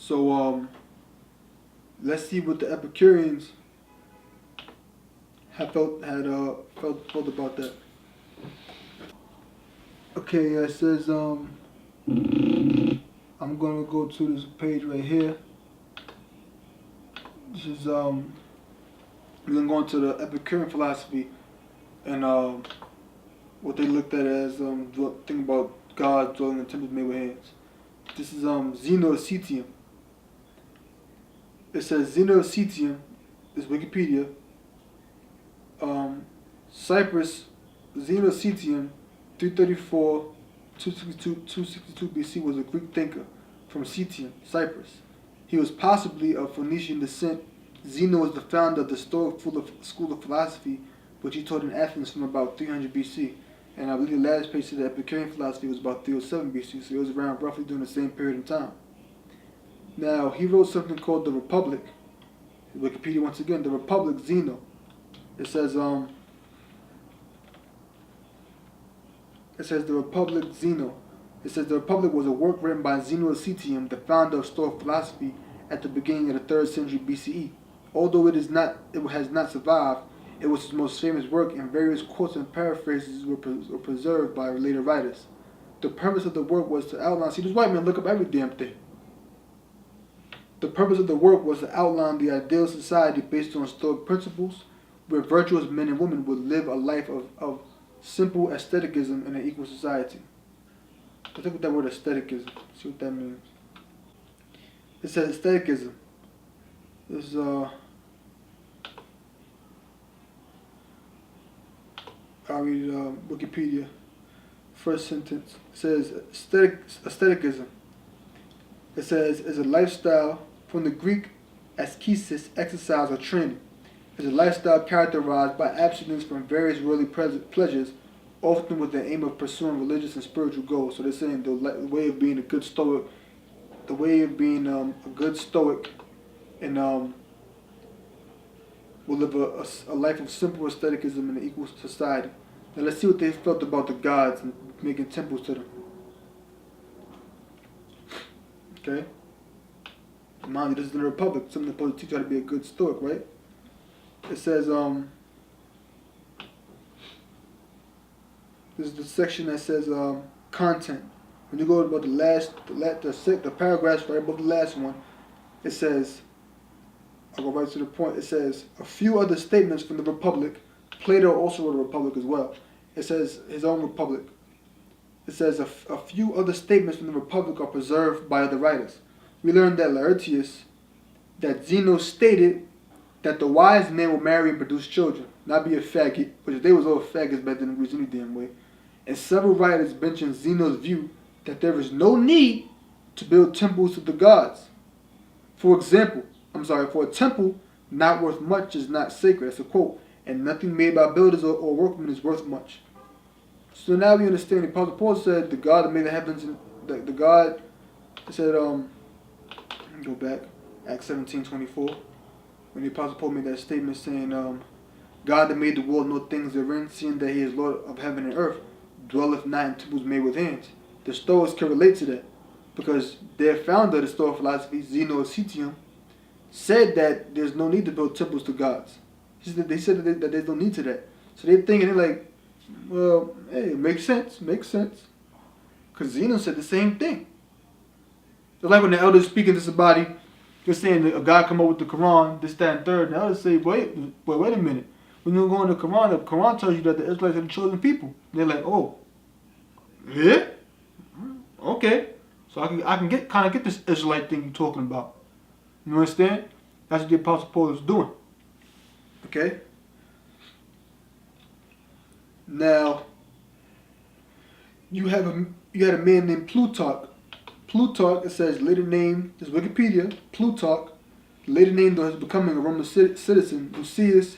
So let's see what the Epicureans felt about that. Okay, it says I'm gonna go to this page right here. This is we're gonna go into the Epicurean philosophy and what they looked at as thing about God dwelling in temples made with hands. This is Zeno of Citium. It says Zeno of Citium is Wikipedia. Cyprus, Zeno of Citium, 334, 262 BC, was a Greek thinker from Citium, Cyprus. He was possibly of Phoenician descent. Zeno was the founder of the Stoic school of philosophy, which he taught in Athens from about 300 BC. And I believe the last page said the Epicurean philosophy was about 307 BC, so it was around roughly during the same period in time. Now, he wrote something called The Republic. Wikipedia, once again, The Republic, Zeno. It says The Republic, Zeno. It says the Republic was a work written by Zeno of Citium, the founder of Stoic philosophy, at the beginning of the 3rd century BCE. Although it has not survived, it was his most famous work, and various quotes and paraphrases were preserved by later writers. The purpose of the work was to outline. See, this white man look up every damn thing. The purpose of the work was to outline the ideal society based on Stoic principles, where virtuous men and women would live a life of simple aestheticism in an equal society. Let's look at that word aestheticism. See what that means. It says aestheticism. This is I'll read Wikipedia. First sentence. It says aestheticism. It says is a lifestyle from the Greek askesis, exercise or training. It's a lifestyle characterized by abstinence from various worldly pleasures, often with the aim of pursuing religious and spiritual goals. So they're saying the way of being a good Stoic, the way of being a good Stoic, and will live a life of simple aestheticism in an equal society. Now let's see what they felt about the gods and making temples to them. Okay? Mind you, this is in the Republic. Something supposed to teach you how to be a good Stoic, right? It says, this is the section that says content. When you go about the paragraphs right above the last one, it says, I'll go right to the point. It says, a few other statements from the Republic. Plato also wrote a Republic as well. It says his own Republic. It says a few other statements from the Republic are preserved by other writers. We learned that Laertius, that Zeno stated that the wise man will marry and produce children, not be a faggot, which they was all faggots back then in Greece any damn way. And several writers mention Zeno's view that there is no need to build temples to the gods. For a temple not worth much is not sacred. That's a quote. And nothing made by builders or workmen is worth much. So now we understand the Apostle Paul said the God that made the heavens and the God said let me go back, Acts 17:24. When the Apostle Paul made that statement saying, God that made the world know things therein, seeing that he is Lord of heaven and earth, dwelleth not in temples made with hands. The Stoics can relate to that because their founder of the Stoic philosophy, Zeno of Citium, said that there's no need to build temples to gods. They said that there's no need to that. So they're thinking, they're like, well, hey, it makes sense. Because Zeno said the same thing. It's like when the elders speaking to somebody, they're saying that a God come up with the Quran, this, that, and third, and the elders say, wait a minute. When you go in the Quran tells you that the Israelites are the chosen people. They're like, oh, yeah? Okay. So I can get this Israelite thing you're talking about. You understand? That's what the Apostle Paul is doing. Okay? Now, you had a man named Plutarch. Plutarch, it says, later name, this is Wikipedia, Plutarch, later named as becoming a Roman citizen, Lucius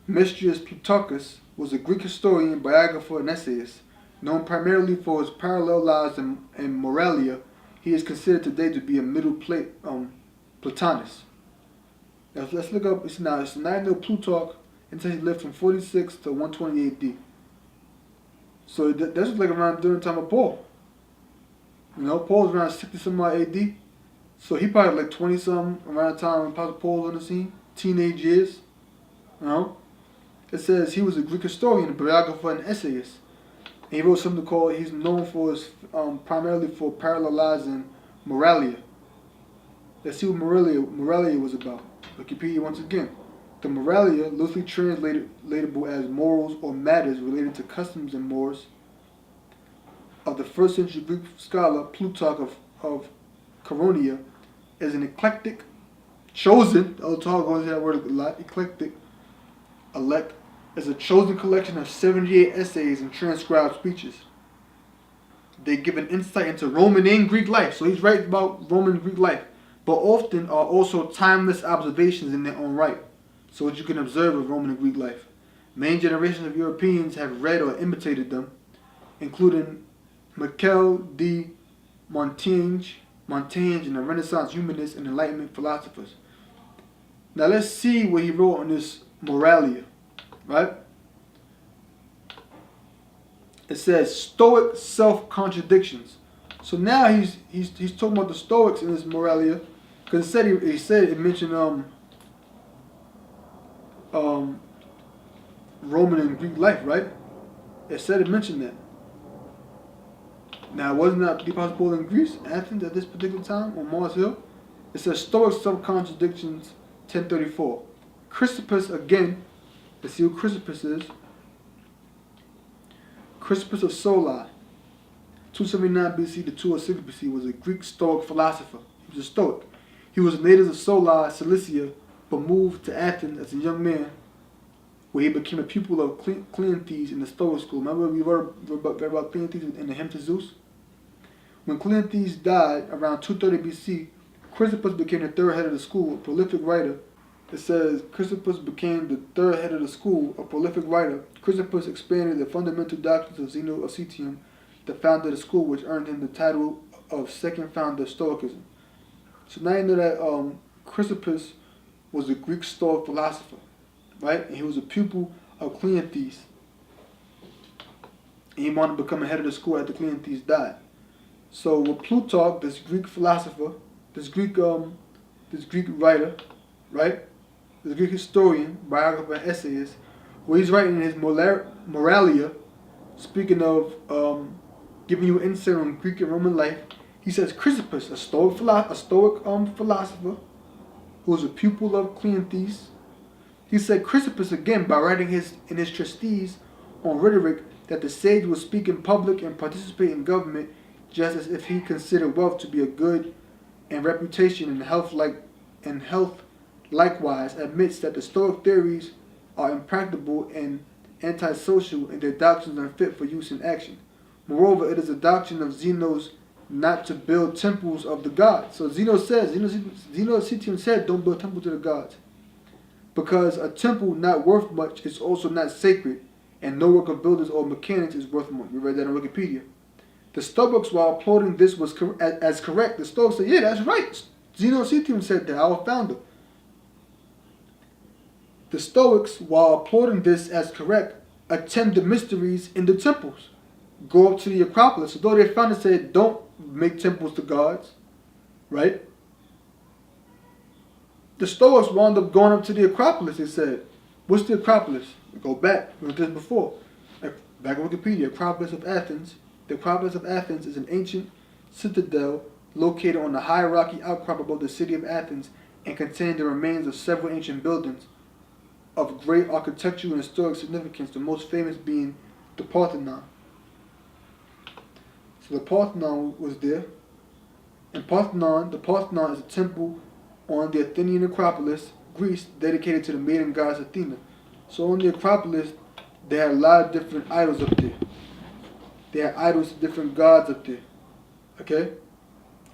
Mestrius Plutarchus, was a Greek historian, biographer, and essayist. Known primarily for his parallel lives in Moralia, he is considered today to be a middle Platonist. Now, let's look up, it's Nathaniel Plutarch, and says he lived from 46 to 120 AD. So that's like around during the time of Paul. You know, Paul's around 60 some odd AD. So he probably like 20 something around the time when Apostle Paul was on the scene, teenage years. You know? It says he was a Greek historian, a biographer, and essayist. And he wrote something called, he's known for his, primarily for parallelizing Moralia. Let's see what Moralia was about. Wikipedia once again. The Moralia, loosely translatable as morals or matters related to customs and mores, of the first century Greek scholar Plutarch of Caronia, is an eclectic, chosen, I'll talk about that word a lot, eclectic, elect, is a chosen collection of 78 essays and transcribed speeches. They give an insight into Roman and Greek life. So he's writing about Roman and Greek life, but often are also timeless observations in their own right. So what you can observe of Roman and Greek life. Many generations of Europeans have read or imitated them, including Michel de Montaigne and the Renaissance humanists and Enlightenment philosophers. Now let's see what he wrote on this Moralia, right? It says Stoic self-contradictions. So now he's talking about the Stoics in this Moralia, because it mentioned Roman and Greek life, right? It mentioned that. Now, wasn't that the Apostle Paul in Greece, Athens, at this particular time, on Mars Hill? It says Stoic self-contradictions, 1034. Chrysippus, again, let's see who Chrysippus is. Chrysippus of Soli, 279 BC to 206 BC, was a Greek Stoic philosopher. He was a Stoic. He was a native of Soli, Cilicia, but moved to Athens as a young man, where he became a pupil of Cleanthes in the Stoic school. Remember we read about Cleanthes in the Hymn to Zeus? When Cleanthes died around 230 BC, Chrysippus became the third head of the school, a prolific writer. It says Chrysippus became the third head of the school, a prolific writer. Chrysippus expanded the fundamental doctrines of Zeno of Citium, the founder of the school, which earned him the title of second founder of Stoicism. So now you know that Chrysippus was a Greek Stoic philosopher, right? And he was a pupil of Cleanthes. And he wanted to become a head of the school after Cleanthes died. So with Plutarch, this Greek philosopher, this Greek writer, right? This Greek historian, biographer, and essayist, where he's writing in his Moralia, speaking of giving you insight on Greek and Roman life, he says Chrysippus, a Stoic philosopher, who was a pupil of Cleanthes. He said Chrysippus, again, by writing in his treatise on rhetoric, that the sage will speak in public and participate in government just as if he considered wealth to be a good, and reputation and health likewise admits that the Stoic theories are impracticable and antisocial, and their doctrines unfit for use in action. Moreover, it is a doctrine of Zeno's not to build temples of the gods. So Zeno of Citium said, don't build temples to the gods. Because a temple not worth much is also not sacred, and no work of builders or mechanics is worth much. We read that on Wikipedia. The Stoics, while applauding this was as correct, the Stoics said, yeah, that's right. Zeno of Citium said that, our founder. The Stoics, while applauding this as correct, attend the mysteries in the temples, go up to the Acropolis. Although their founder said, don't make temples to gods, right? The Stoics wound up going up to the Acropolis. They said, what's the Acropolis? We go back. We did this before. Back on Wikipedia, Acropolis of Athens. The Acropolis of Athens is an ancient citadel located on the high rocky outcrop above the city of Athens and containing the remains of several ancient buildings of great architectural and historic significance, the most famous being the Parthenon. So the Parthenon was there. And the Parthenon is a temple on the Athenian Acropolis, Greece, dedicated to the maiden goddess Athena. So on the Acropolis, they had a lot of different idols up there. They had idols of different gods up there. Okay?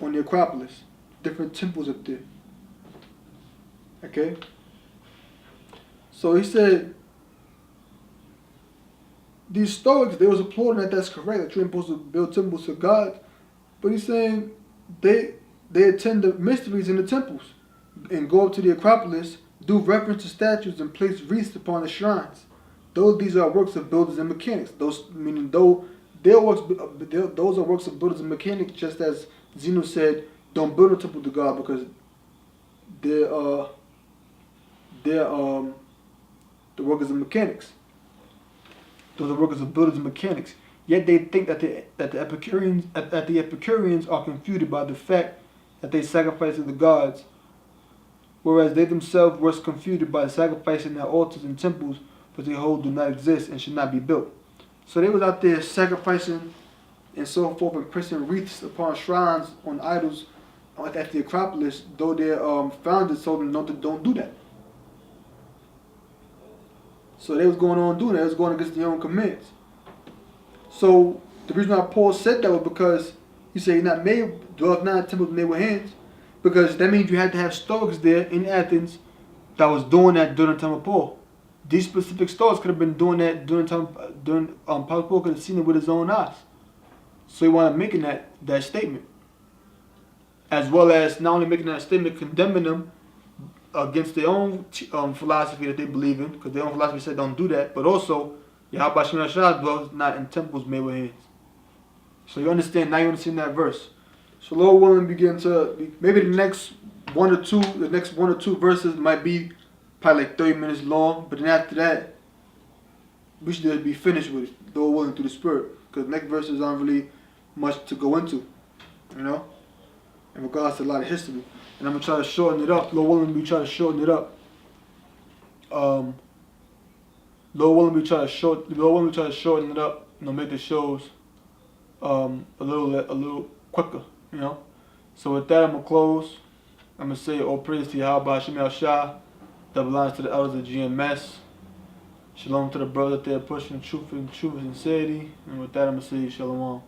On the Acropolis. Different temples up there. Okay? So he said, these Stoics, they was applauding that that's correct, that you're supposed to build temples to God. But he's saying they attend the mysteries in the temples and go up to the Acropolis, do reference to statues, and place wreaths upon the shrines. These are works of builders and mechanics. Those are works of builders and mechanics, just as Zeno said, don't build a temple to God because they're the workers of mechanics. Those are workers of builders and mechanics. Yet they think that the Epicureans are confuted by the fact that they sacrifice to the gods, whereas they themselves were confuted by sacrificing their altars and temples, which they hold do not exist and should not be built. So they was out there sacrificing and so forth and pressing wreaths upon shrines on idols at the Acropolis, though their founders told them don't do that. So they was going on doing that. It was going against their own commands. So the reason why Paul said that was because he said, dwelleth not in temples made with hands, because that means you had to have Stoics there in Athens that was doing that during the time of Paul. These specific Stoics could have been doing that during the time Paul could have seen it with his own eyes. So he wanted making that statement, as well as not only making that statement, condemning them against their own philosophy that they believe in, because their own philosophy said don't do that, but also Yahweh Shem Yahshua dwells not in temples made with hands. So you understand that verse. So Lord willing, begin to maybe the next one or two verses might be probably like 30 minutes long, but then after that we should be finished with it, Lord willing, through the Spirit, because the next verses aren't really much to go into, in regards to a lot of history. And I'm going to try to shorten it up. Lord willing, we try to shorten it up. Lord willing, we try to shorten it up, make the shows a little quicker, So with that, I'm going to close. I'm going to say, all praise to Yahweh Shem Yahshua, that belongs to the elders of GMS. Shalom to the brothers there pushing truth and sincerity. And with that, I'm going to say, Shalom.